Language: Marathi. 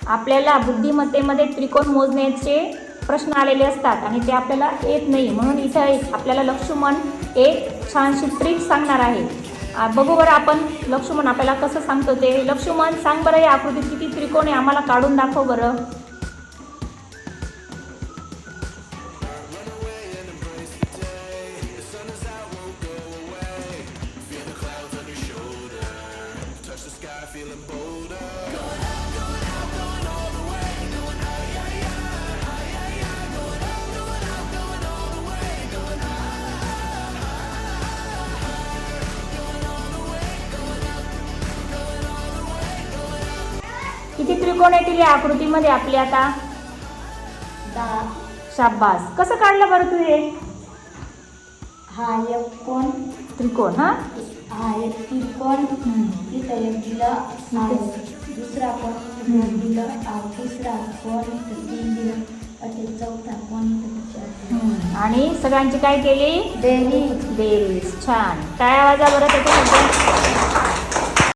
आपल्याला बुद्धिमत्तेमध्ये त्रिकोण मोजण्याचे प्रश्न आलेले असतात आणि ते आपल्याला येत नाही, म्हणून इथं आपल्याला लक्ष्मण एक छानशी ट्रिक सांगणार आहे. बघू बरं आपण लक्ष्मण आपल्याला कसं सांगतो ते. लक्ष्मण सांग बरं, या आकृतीत किती त्रिकोण आहे आम्हाला काढून दाखव बरं. किती त्रिकोण येतील या आकृतीमध्ये आपले आता? 10. शाबास. कसं काढलं बरं तू हे हा एक कोण त्रिकोण? हा एक त्रिकोण, इथं एक दिलं, दुसरा कोण दिलं, तिसरा कोण, तीन दिलं, असे चौथा कोण, आणि सगळ्यांची काय केली? बेरीज. बेरीज. छान. काय आवाज बरं त्याच्यामध्ये?